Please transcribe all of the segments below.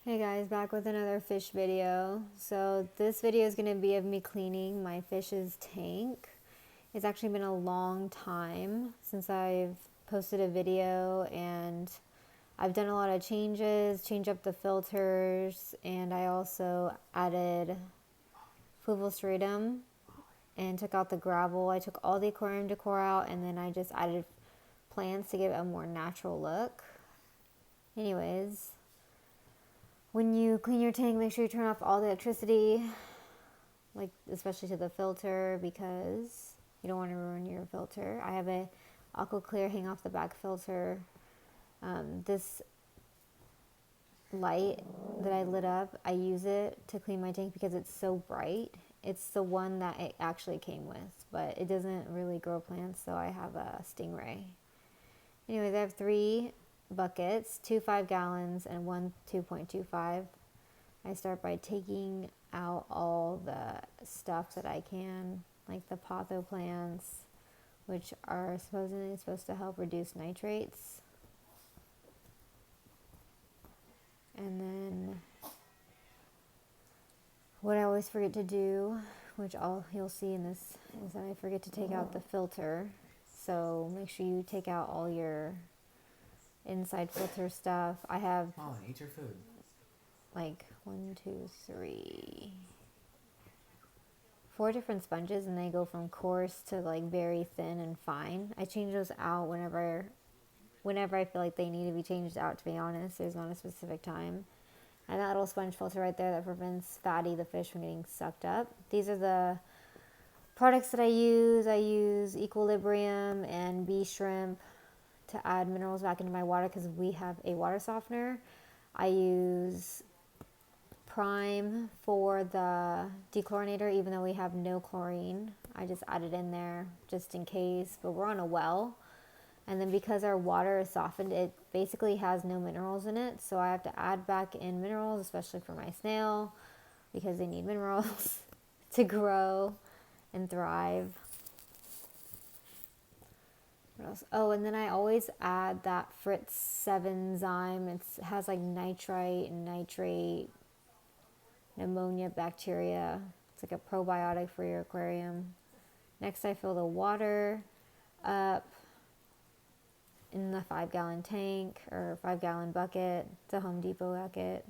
Hey guys, back with another fish video. So this video is going to be of me cleaning my fish's tank. It's actually been a long time since I've posted a video, and I've done a lot of changes, changed up the filters, and I also added fluvostratum and took out the gravel. I took all the aquarium decor out, and then I just added plants to give it a more natural look. Anyways, when you clean your tank, make sure you turn off all the electricity, like especially to the filter, because you don't want to ruin your filter. I have a Aquaclear hang off the back filter. This light that I lit up, I use it to clean my tank because it's so bright. It's the one that it actually came with, but it doesn't really grow plants, so I have a Stingray. Anyways, I have 3 buckets, 2 5-gallons and 1 2.25. I start by taking out all the stuff that I can, like the potho plants, which are supposedly supposed to help reduce nitrates. And then what I always forget to do, which you'll see in this, is that I forget to take out the filter. So make sure you take out all your inside filter stuff. I have eat your food. Like 4 different sponges, and they go from coarse to like very thin and fine. I change those out whenever I feel like they need to be changed out, to be honest. There's not a specific time. And that little sponge filter right there that prevents Fatty the fish from getting sucked up. These are the products that I use. I use Equilibrium and Bee Shrimp to add minerals back into my water because we have a water softener. I use Prime for the dechlorinator, even though we have no chlorine. I just added in there just in case, but we're on a well. And then because our water is softened, it basically has no minerals in it. So I have to add back in minerals, especially for my snail, because they need minerals to grow and thrive. What else? Oh, and then I always add that Fritz 7 zyme. It has like nitrite and nitrate, pneumonia bacteria. It's like a probiotic for your aquarium. Next, I fill the water up in the 5-gallon tank or 5-gallon bucket. It's a Home Depot bucket.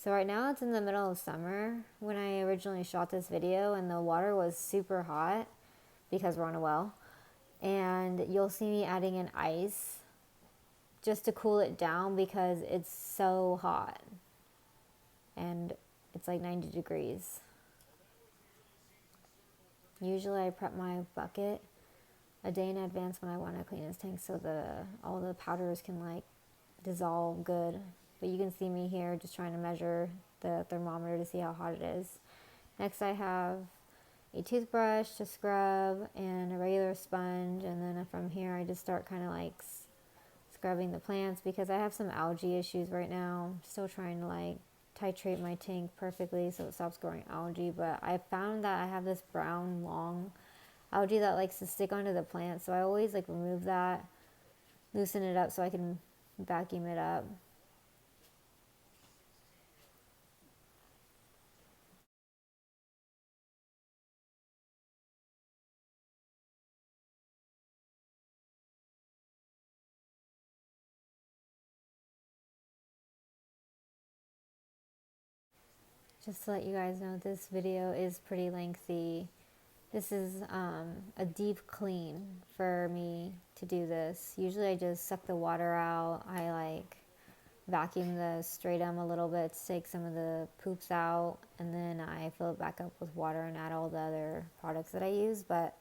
So right now it's in the middle of summer when I originally shot this video, and the water was super hot because we're on a well. And you'll see me adding in ice just to cool it down because it's so hot. And it's like 90 degrees. Usually I prep my bucket a day in advance when I want to clean this tank so all the powders can like dissolve good. But you can see me here just trying to measure the thermometer to see how hot it is. Next I have a toothbrush to scrub and a regular sponge, and then from here I just start kind of like scrubbing the plants because I have some algae issues right now. I'm still trying to like titrate my tank perfectly so it stops growing algae, but I found that I have this brown long algae that likes to stick onto the plant, so I always like remove that, loosen it up so I can vacuum it up. Just to let you guys know, this video is pretty lengthy. This is a deep clean for me to do this. Usually I just suck the water out. I like vacuum the stratum a little bit to take some of the poops out, and then I fill it back up with water and add all the other products that I use. But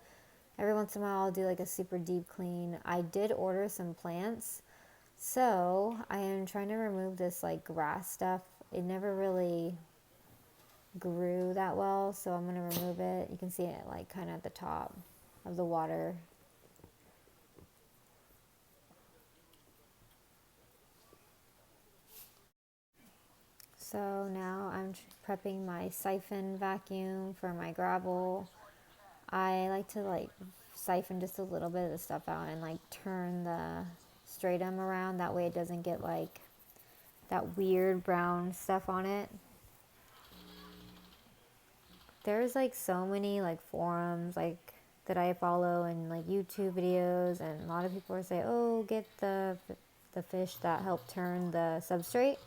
every once in a while I'll do like a super deep clean. I did order some plants, so I am trying to remove this like grass stuff. It never really grew that well, so I'm going to remove it. You can see it like kind of at the top of the water. So now I'm prepping my siphon vacuum for my gravel. I like to like siphon just a little bit of the stuff out and like turn the stratum around. That way it doesn't get like that weird brown stuff on it. There's like so many like forums like that I follow and like YouTube videos, and a lot of people are saying, oh, get the fish that help turn the substrate.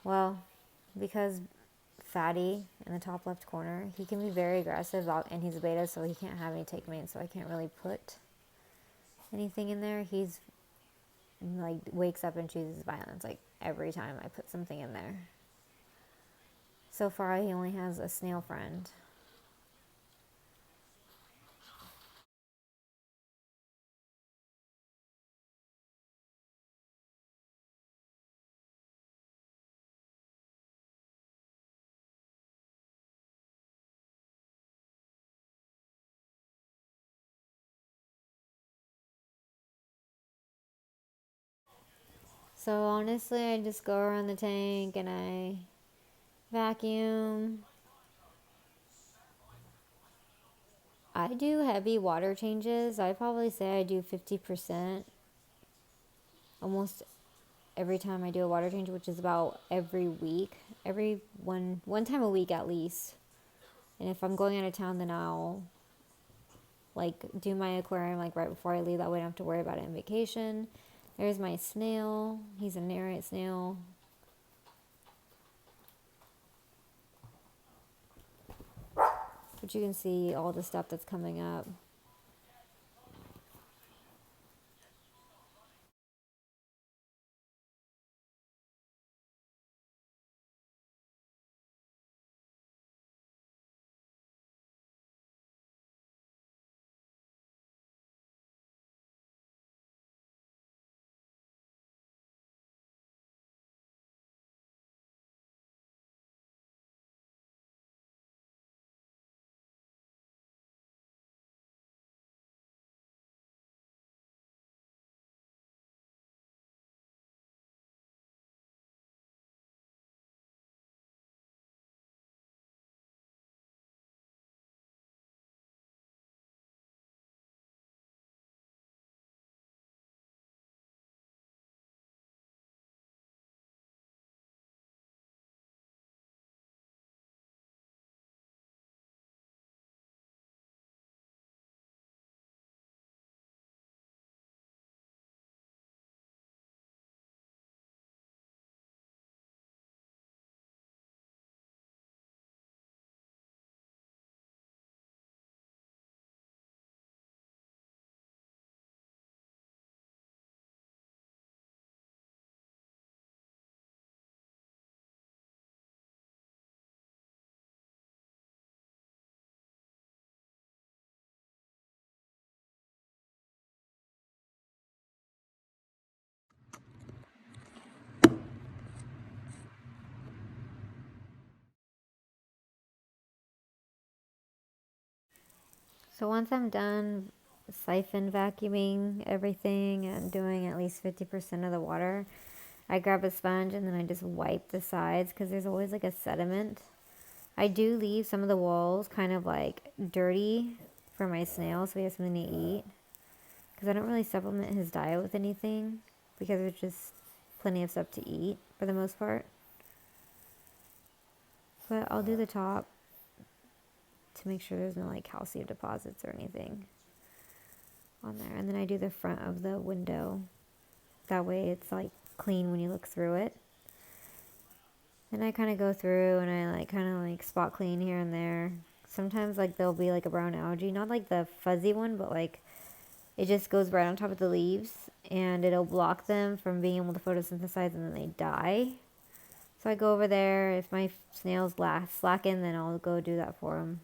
Well, because Fatty in the top left corner, he can be very aggressive and he's a beta, so he can't have any take main, so I can't really put anything in there. He's like wakes up and chooses violence like every time I put something in there. So far he only has a snail friend. So honestly, I just go around the tank and I vacuum. I do heavy water changes. I probably say I do 50% almost every time I do a water change, which is about every week, every one time a week at least. And if I'm going out of town, then I'll like do my aquarium like right before I leave. That way I don't have to worry about it on vacation. There's my snail. He's a narrate snail. But you can see all the stuff that's coming up. So once I'm done siphon vacuuming everything and doing at least 50% of the water, I grab a sponge and then I just wipe the sides because there's always like a sediment. I do leave some of the walls kind of like dirty for my snail so he has something to eat, because I don't really supplement his diet with anything because there's just plenty of stuff to eat for the most part. But I'll do the top to make sure there's no like calcium deposits or anything on there. And then I do the front of the window. That way it's like clean when you look through it. And I kind of go through and I like kind of like spot clean here and there. Sometimes like there'll be like a brown algae, not like the fuzzy one, but like it just goes right on top of the leaves and it'll block them from being able to photosynthesize and then they die. So I go over there. If my snails slacken, then I'll go do that for them.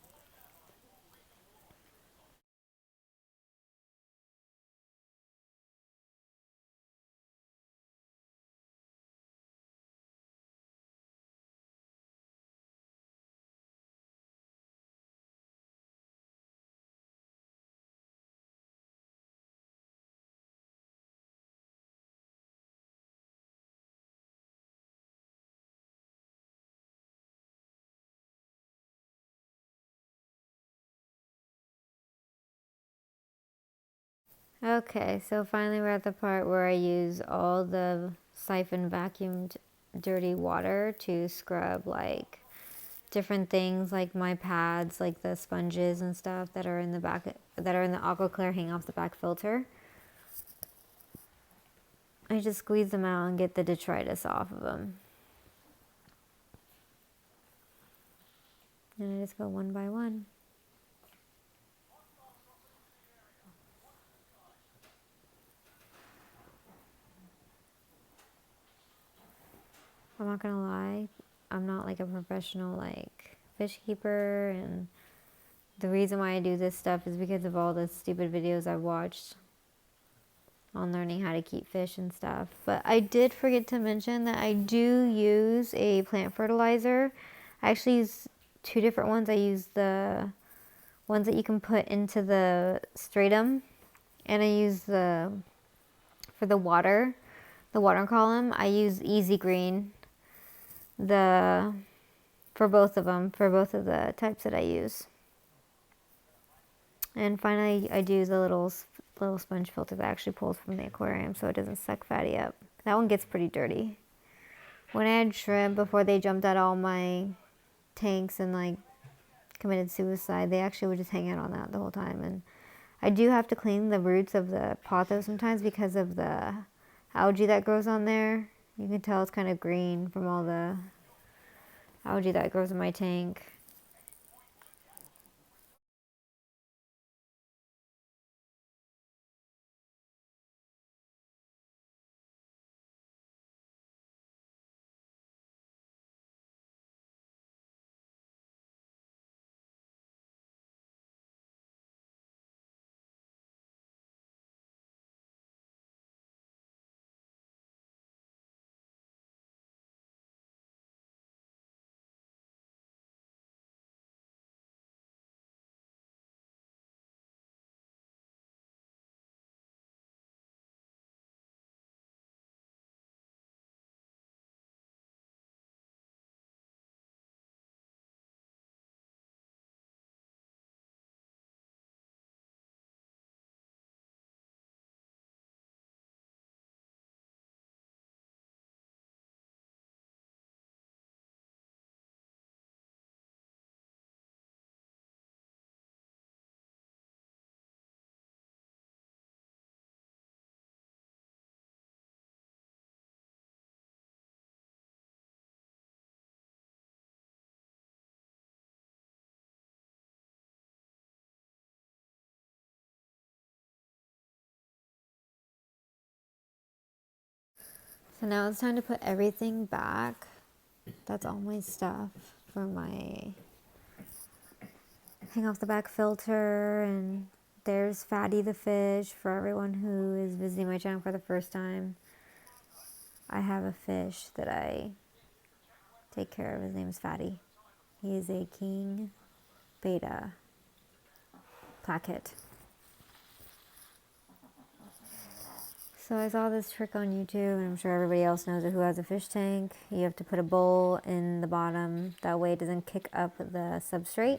Okay, so finally we're at the part where I use all the siphon vacuumed dirty water to scrub like different things, like my pads, like the sponges and stuff that are in the back, that are in the Aquaclear hang off the back filter. I just squeeze them out and get the detritus off of them. And I just go one by one. I'm not gonna lie, I'm not like a professional like fish keeper, and the reason why I do this stuff is because of all the stupid videos I've watched on learning how to keep fish and stuff. But I did forget to mention that I do use a plant fertilizer. I actually use two different ones. I use the ones that you can put into the stratum, and I use for the water column, I use Easy Green. For both of them, for both of the types that I use. And finally, I do the little sponge filter that actually pulls from the aquarium so it doesn't suck fatty up. That one gets pretty dirty. When I had shrimp before they jumped out all my tanks and like committed suicide, they actually would just hang out on that the whole time. And I do have to clean the roots of the pot though sometimes because of the algae that grows on there. You can tell it's kind of green from all the algae that grows in my tank. So now it's time to put everything back. That's all my stuff for my hang off the back filter. And there's Fatty the fish. For everyone who is visiting my channel for the first time, I have a fish that I take care of. His name is Fatty. He is a king beta placket. So I saw this trick on YouTube, and I'm sure everybody else knows it who has a fish tank. You have to put a bowl in the bottom. That way it doesn't kick up the substrate.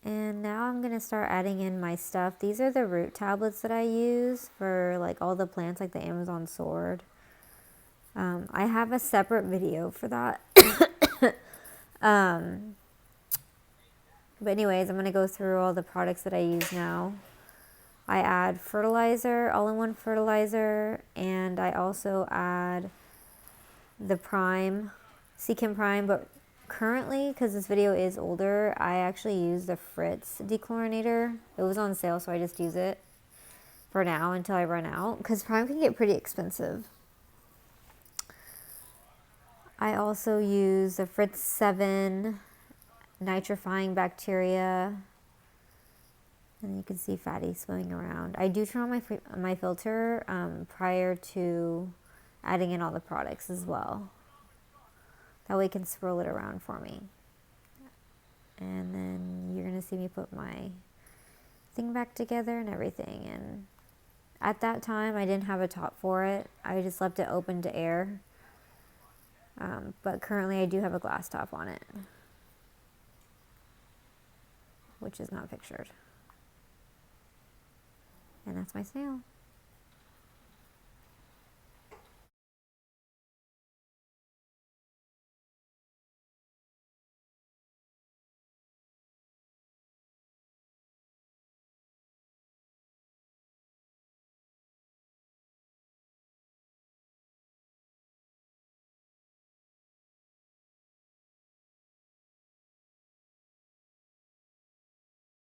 And now I'm going to start adding in my stuff. These are the root tablets that I use for like all the plants, like the Amazon sword. I have a separate video for that. But anyways, I'm going to go through all the products that I use now. I add fertilizer, all-in-one fertilizer, and I also add the Prime, Seachem Prime, but currently, because this video is older, I actually use the Fritz dechlorinator. It was on sale, so I just use it for now until I run out, because Prime can get pretty expensive. I also use the Fritz 7 nitrifying bacteria, and you can see fatty swimming around. I do turn on my filter prior to adding in all the products as well. That way it can swirl it around for me. And then you're gonna see me put my thing back together and everything. And at that time I didn't have a top for it. I just left it open to air. But currently I do have a glass top on it, which is not pictured. And that's my snail.